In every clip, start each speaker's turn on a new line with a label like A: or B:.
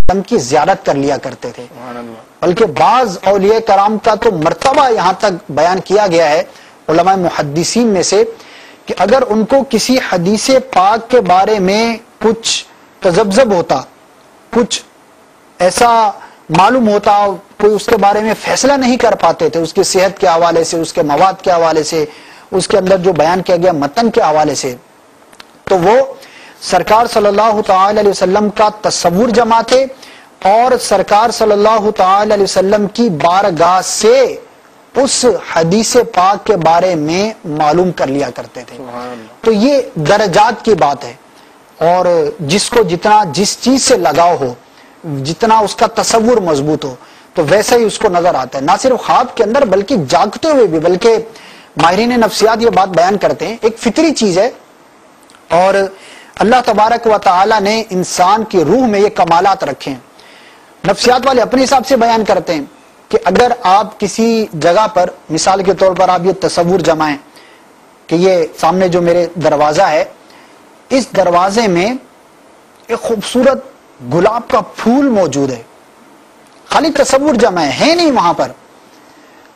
A: وسلم کی زیارت کر لیا کرتے تھے. بلکہ بعض اولیاء کرام کا تو مرتبہ یہاں تک بیان کیا گیا ہے علماء محدثین میں سے کہ اگر ان کو کسی حدیث پاک کے بارے میں کچھ تذبذب ہوتا، کچھ ایسا معلوم ہوتا، کوئی اس کے بارے میں فیصلہ نہیں کر پاتے تھے، اس کی صحت کے حوالے سے، اس کے مواد کے حوالے سے، اس کے اندر جو بیان کیا گیا متن کے حوالے سے، تو وہ سرکار صلی اللہ تعالی علیہ وسلم کا تصور جماتے اور سرکار صلی اللہ تعالی علیہ وسلم کی بارگاہ سے اس حدیث پاک کے بارے میں معلوم کر لیا کرتے تھے. تو یہ درجات کی بات ہے، اور جس کو جتنا جس چیز سے لگاؤ ہو، جتنا اس کا تصور مضبوط ہو، تو ویسا ہی اس کو نظر آتا ہے، نہ صرف خواب کے اندر بلکہ جاگتے ہوئے بھی. بلکہ ماہرین نفسیات یہ بات بیان کرتے ہیں ایک فطری چیز ہے، اور اللہ تبارک و تعالی نے انسان کی روح میں یہ کمالات رکھے ہیں. نفسیات والے اپنے حساب سے بیان کرتے ہیں کہ اگر آپ کسی جگہ پر مثال کے طور پر آپ یہ تصور جمائیں کہ یہ سامنے جو میرے دروازہ ہے، اس دروازے میں ایک خوبصورت گلاب کا پھول موجود ہے، خالی تصور جمائیں، ہے نہیں وہاں پر،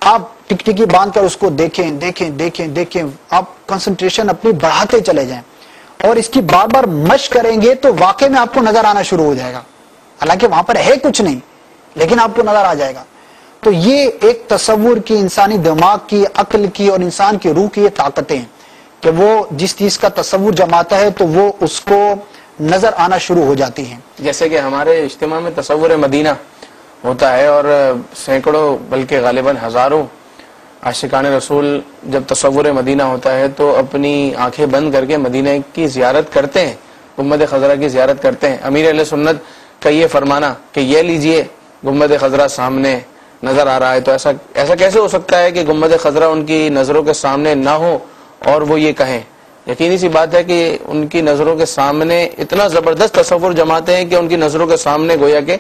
A: آپ ٹکٹکی باندھ کر اس کو دیکھیں دیکھیں دیکھیں دیکھیں، آپ کنسنٹریشن اپنی بڑھاتے چلے جائیں اور اس کی بار بار مشق کریں گے تو واقعے میں آپ کو نظر آنا شروع ہو جائے گا. حالانکہ وہاں پر ہے کچھ نہیں لیکن آپ کو نظر آ جائے گا. تو یہ ایک تصور کی، انسانی دماغ کی، عقل کی اور انسان کی روح کی یہ طاقتیں ہیں کہ وہ جس چیز کا تصور جماتا ہے تو وہ اس کو نظر آنا شروع ہو جاتی ہیں.
B: جیسے کہ ہمارے اجتماع میں تصور مدینہ ہوتا ہے اور سینکڑوں بلکہ غالباً ہزاروں عاشقان رسول جب تصور مدینہ ہوتا ہے تو اپنی آنکھیں بند کر کے مدینہ کی زیارت کرتے ہیں، گنبد خضرا کی زیارت کرتے ہیں. امیر اہل سنت کا یہ فرمانا کہ یہ لیجئے گنبد خضرا سامنے نظر آ رہا ہے، تو ایسا کیسے ہو سکتا ہے کہ گنبد خضرا ان کی نظروں کے سامنے نہ ہو اور وہ یہ کہیں؟ یقینی سی بات ہے کہ ان کی نظروں کے سامنے اتنا زبردست تصور جماتے ہیں کہ ان کی نظروں کے سامنے گویا کہ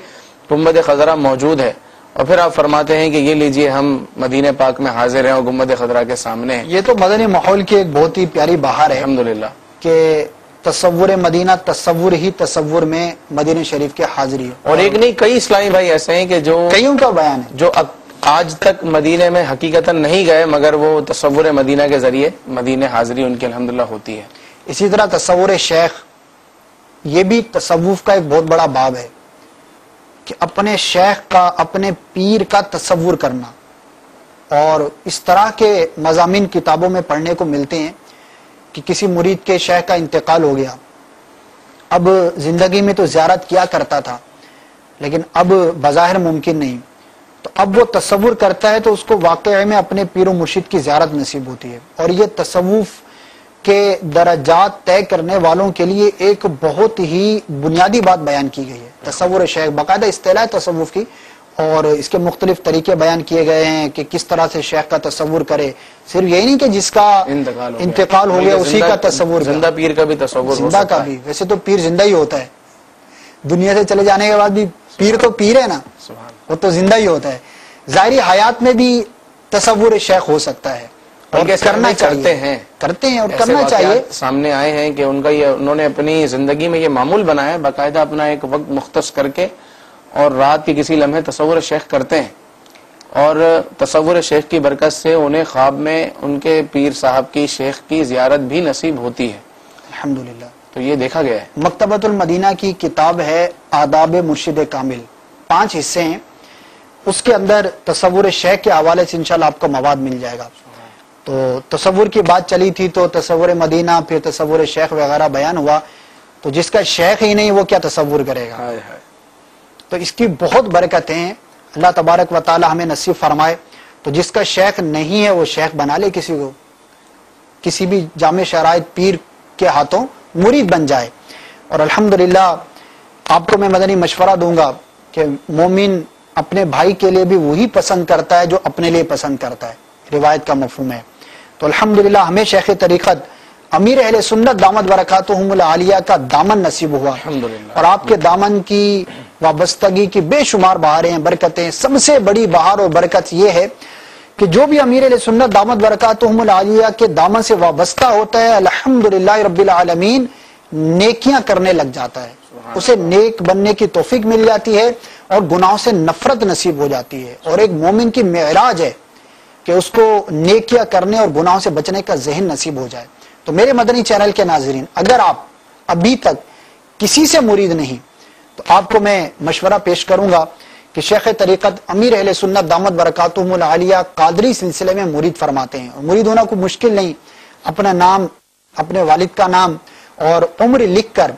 B: گنبد خضرا موجود ہے، اور پھر آپ فرماتے ہیں کہ یہ لیجئے ہم مدینہ پاک میں حاضر ہیں اور گنبد خضرا کے سامنے ہیں.
A: یہ تو مدنی ماحول کی ایک بہت ہی پیاری بہار ہے
B: الحمدللہ
A: کہ تصور مدینہ، تصور ہی تصور میں مدینہ شریف کے حاضری ہے.
B: اور ایک نہیں کئی اسلامی بھائی ایسے ہیں کہ جو
A: کئیوں کا بیان ہے
B: جو آج تک مدینہ میں حقیقتاً نہیں گئے مگر وہ تصور مدینہ کے ذریعے مدینہ حاضری ان کی الحمدللہ ہوتی ہے.
A: اسی طرح تصور شیخ، یہ بھی تصوف کا ایک بہت بڑا باب ہے کہ اپنے شیخ کا، اپنے پیر کا تصور کرنا. اور اس طرح کے مضامین کتابوں میں پڑھنے کو ملتے ہیں کہ کسی مرید کے شیخ کا انتقال ہو گیا، اب زندگی میں تو زیارت کیا کرتا تھا لیکن اب بظاہر ممکن نہیں، تو اب وہ تصور کرتا ہے تو اس کو واقعے میں اپنے پیر و مرشد کی زیارت نصیب ہوتی ہے. اور یہ تصوف کے درجات طے کرنے والوں کے لیے ایک بہت ہی بنیادی بات بیان کی گئی ہے. تصور شیخ باقاعدہ اصطلاح تصوف کی، اور اس کے مختلف طریقے بیان کیے گئے ہیں کہ کس طرح سے شیخ کا تصور کرے. صرف یہی نہیں کہ جس کا انتقال ہو گیا اسی کا تصور،
B: زندہ پیر کا بھی تصور،
A: زندہ کا بھی. ویسے تو پیر زندہ ہی ہوتا ہے، دنیا سے چلے جانے کے بعد بھی پیر تو پیر ہے نا، وہ تو زندہ ہی ہوتا ہے. ظاہری حیات میں بھی تصور شیخ ہو سکتا ہے اور کرنا چاہیے، کرتے ہیں اور کرنا چاہیے.
B: سامنے آئے ہیں کہ ان کا یہ انہوں نے اپنی زندگی میں یہ معمول بنایا ہے، باقاعدہ اپنا ایک وقت مختص کر کے اور رات کے کسی لمحے تصور شیخ کرتے ہیں، اور تصور شیخ کی برکت سے انہیں خواب میں ان کے پیر صاحب کی، شیخ کی زیارت بھی نصیب ہوتی ہے
A: الحمدللہ.
B: تو یہ دیکھا گیا ہے.
A: مکتبۃ المدینہ کی کتاب ہے آداب مرشد کامل، 5 حصے ہیں، اس کے اندر تصور شیخ کے حوالے سے انشاءاللہ آپ کو مواد مل جائے گا. تو تصور کی بات چلی تھی تو تصور مدینہ، پھر تصور شیخ وغیرہ بیان ہوا، تو جس کا شیخ ہی نہیں وہ کیا تصور کرے گا. تو اس کی بہت برکتیں ہیں، اللہ تبارک و تعالی ہمیں نصیب فرمائے. تو جس کا شیخ نہیں ہے وہ شیخ بنا لے کسی کو، کسی بھی جامع شرائط پیر کے ہاتھوں مرید بن جائے. اور الحمدللہ آپ کو میں مدنی مشورہ دوں گا کہ مومن اپنے بھائی کے لیے بھی وہی پسند کرتا ہے جو اپنے لیے پسند کرتا ہے، روایت کا مفہوم ہے. تو الحمدللہ ہمیں شیخ طریقت امیر اہل سنت دامت برکاتہم العالیہ کا دامن نصیب ہوا، اور آپ کے دامن کی وابستگی کی بے شمار بہاریں ہیں، برکتیں. سب سے بڑی بہار اور برکت یہ ہے کہ جو بھی امیر اہل سنت دامت برکاتہم العالیہ کے دامن سے وابستہ ہوتا ہے الحمدللہ رب العالمین نیکیاں کرنے لگ جاتا ہے. اسے نیک بننے کی توفیق مل جاتی ہے اور گناہوں سے نفرت نصیب ہو جاتی ہے، اور ایک مومن کی معراج ہے کہ اس کو نیکیاں کرنے اور گناہوں سے بچنے کا ذہن نصیب ہو جائے۔ تو میرے مدنی چینل کے ناظرین، اگر آپ ابھی تک کسی سے مرید نہیں تو آپ کو میں مشورہ پیش کروں گا کہ شیخ طریقت امیر اہل سنت دامت برکاتہم العالیہ قادری سلسلے میں مرید فرماتے ہیں، اور مرید ہونا کوئی مشکل نہیں، اپنا نام، اپنے والد کا نام اور عمر لکھ کر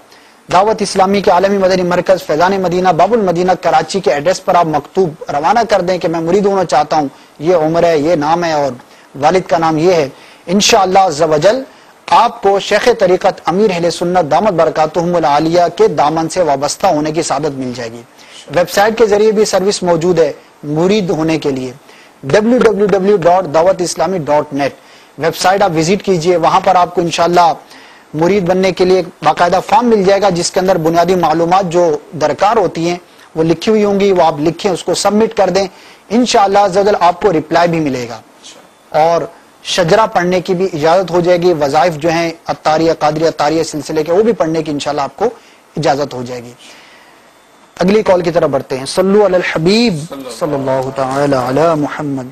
A: دعوت اسلامی کے عالمی مدنی مرکز فیضان مدینہ باب المدینہ کراچی کے ایڈریس پر آپ مکتوب روانہ کر دیں کہ میں مرید ہونا چاہتا ہوں، یہ عمر ہے، یہ نام ہے اور والد کا نام یہ ہے۔ انشاءاللہ عز و جل آپ کو شیخ طریقت امیر اہل سنت دامت برکاتہم العالیہ کے دامن سے وابستہ ہونے کی سعادت مل جائے گی۔ ویب سائٹ کے ذریعے بھی سروس موجود ہے مرید ہونے کے لیے، www.dawatislami.net ویب سائٹ آپ وزٹ کیجئے، وہاں پر آپ کو انشاءاللہ مرید بننے کے لیے باقاعدہ فارم مل جائے گا جس کے اندر بنیادی معلومات جو درکار ہوتی ہیں وہ لکھی ہوئی ہوں گی، وہ آپ لکھیں، اس کو سبمٹ کر دیں، انشاءاللہ عز و جل آپ کو ریپلائی بھی ملے گا، اور شجرہ پڑھنے کی بھی اجازت ہو جائے گی، وظائف جو ہیں عطاریہ قادریہ طاریہ سلسلے کے وہ بھی پڑھنے کی انشاءاللہ آپ کو اجازت ہو جائے گی۔ اگلی کال کی طرف بڑھتے ہیں۔ صلو علی الحبیب صلی اللہ تعالی علی محمد۔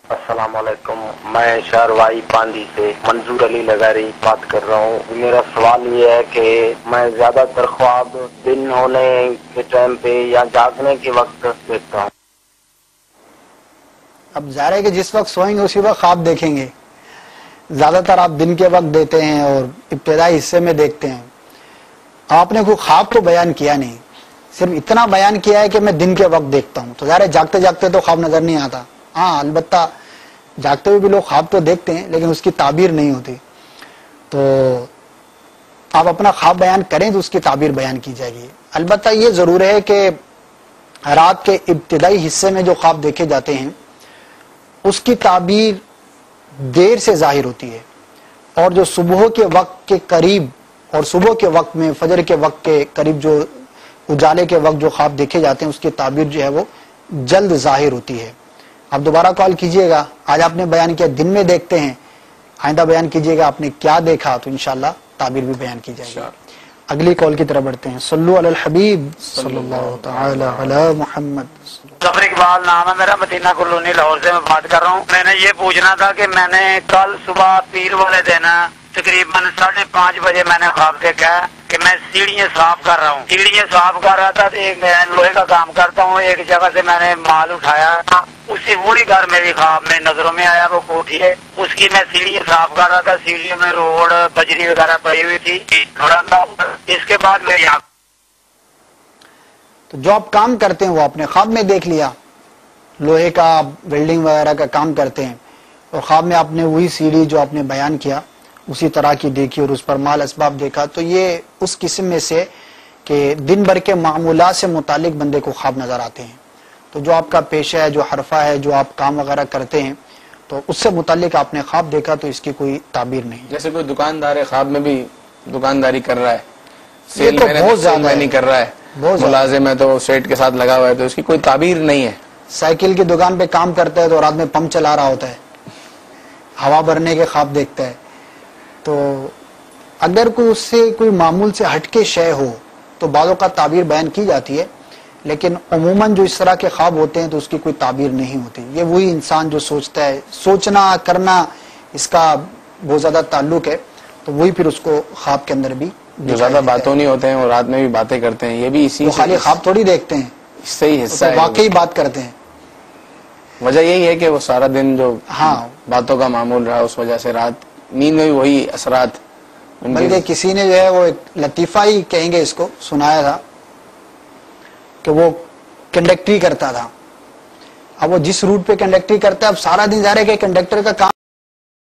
C: السلام علیکم، میں شہروائی پاندی سے منظور علی لغاری بات کر رہا ہوں۔ میرا سوال یہ ہے کہ میں زیادہ تر خواب دن ہونے کے ٹائم پہ یا جاگنے کے وقت دیکھتا ہوں۔
A: اب ظاہر ہے کہ جس وقت سوئیں گے اسی وقت خواب دیکھیں گے، زیادہ تر آپ دن کے وقت دیتے ہیں اور ابتدائی حصے میں دیکھتے ہیں۔ آپ نے کوئی خواب تو بیان کیا نہیں، صرف اتنا بیان کیا ہے کہ میں دن کے وقت دیکھتا ہوں، تو ظاہر ہے جاگتے جاگتے تو خواب نظر نہیں آتا۔ ہاں البتہ جاگتے ہوئے بھی لوگ خواب تو دیکھتے ہیں لیکن اس کی تعبیر نہیں ہوتی، تو آپ اپنا خواب بیان کریں تو اس کی تعبیر بیان کی جائے گی۔ البتہ یہ ضرور ہے کہ رات کے ابتدائی حصے میں جو خواب دیکھے جاتے ہیں اس کی تعبیر دیر سے ظاہر ہوتی ہے، اور جو صبح کے وقت کے قریب اور صبح کے وقت میں فجر کے وقت کے قریب جو اجالے کے وقت جو خواب دیکھے جاتے ہیں اس کی تعبیر جو ہے وہ جلد ظاہر ہوتی ہے۔ آپ دوبارہ کال کیجئے گا، آج آپ نے بیان کیا دن میں دیکھتے ہیں، آئندہ بیان کیجئے گا آپ نے کیا دیکھا تو انشاءاللہ تعبیر بھی بیان کی جائے گی۔ اگلی کال کی طرف بڑھتے ہیں۔ صلو علی الحبیب صلی اللہ تعالی علی محمد۔
D: ظفر اقبال نام ہے میرا، مدینہ کالونی لاہور سے میں بات کر رہا ہوں۔ میں نے یہ پوچھنا تھا کہ میں نے کل صبح پیر والے دن تقریباً 5:30 بجے میں نے خواب دیکھا ہے کہ میں سیڑھیاں صاف کر رہا ہوں، سیڑھیاں صاف کر رہا تھا تو ایک میں لوہے کا کام کرتا ہوں، ایک جگہ سے میں نے مال اٹھایا، اسی وہی گھر میری خواب میں نظروں میں آیا، وہ کوٹھی ہے، اس کی میں سیڑھیاں صاف کر رہا تھا، سیڑھیوں میں روڑ بجری وغیرہ پڑی ہوئی تھی تھوڑا سا۔ اس کے بعد میری
A: تو جو آپ کام کرتے ہیں وہ آپ نے خواب میں دیکھ لیا، لوہے کا ویلڈنگ وغیرہ کا کام کرتے ہیں، اور خواب میں آپ نے وہی سیڑھی جو آپ نے بیان کیا اسی طرح کی دیکھی اور اس پر مال اسباب دیکھا، تو یہ اس قسم میں سے کہ دن بھر کے معمولات سے متعلق بندے کو خواب نظر آتے ہیں۔ تو جو آپ کا پیشہ ہے، جو حرفہ ہے، جو آپ کام وغیرہ کرتے ہیں تو اس سے متعلق آپ نے خواب دیکھا تو اس کی کوئی تعبیر نہیں۔
B: جیسے کوئی دکاندار ہے خواب میں بھی دکانداری کر رہا ہے،
A: یہ تو بہت زیادہ
B: نہیں کر رہا ہے، ملازم ہے تو سیٹ کے ساتھ لگا ہوا ہے تو اس کی کوئی تعبیر نہیں ہے۔
A: سائیکل کی دکان پہ کام کرتا ہے تو رات میں پمپ چلا رہا ہوتا ہے، ہوا بھرنے کے خواب دیکھتا ہے، تو اگر کوئی اس سے کوئی معمول سے ہٹ کے شے ہو تو بعضوں کا تعبیر بیان کی جاتی ہے، لیکن عموماً جو اس طرح کے خواب ہوتے ہیں تو اس کی کوئی تعبیر نہیں ہوتی۔ یہ وہی انسان جو سوچتا ہے، سوچنا کرنا اس کا بہت زیادہ تعلق ہے، تو وہی پھر اس کو خواب کے اندر بھی
B: جو زیادہ باتوں نہیں ہوتے ہیں وہ رات میں بھی باتیں کرتے ہیں، یہ بھی اسی
A: وہ خالی خواب تھوڑی دیکھتے ہیں،
B: اس سے ہی حصہ ہے،
A: واقعی بات کرتے ہیں۔
B: وجہ یہی ہے کہ وہ سارا دن جو
A: ہاں
B: باتوں کا معمول رہا اس وجہ سے رات نیند میں بھی وہی اثرات۔
A: بلکہ کسی نے جو ہے وہ ایک لطیفہ ہی کہیں گے اس کو سنایا تھا کہ وہ کنڈکٹری کرتا تھا، اب وہ جس روٹ پہ کنڈکٹری کرتا ہے اب سارا دن ظاہر ہے کہ کنڈکٹر کا کام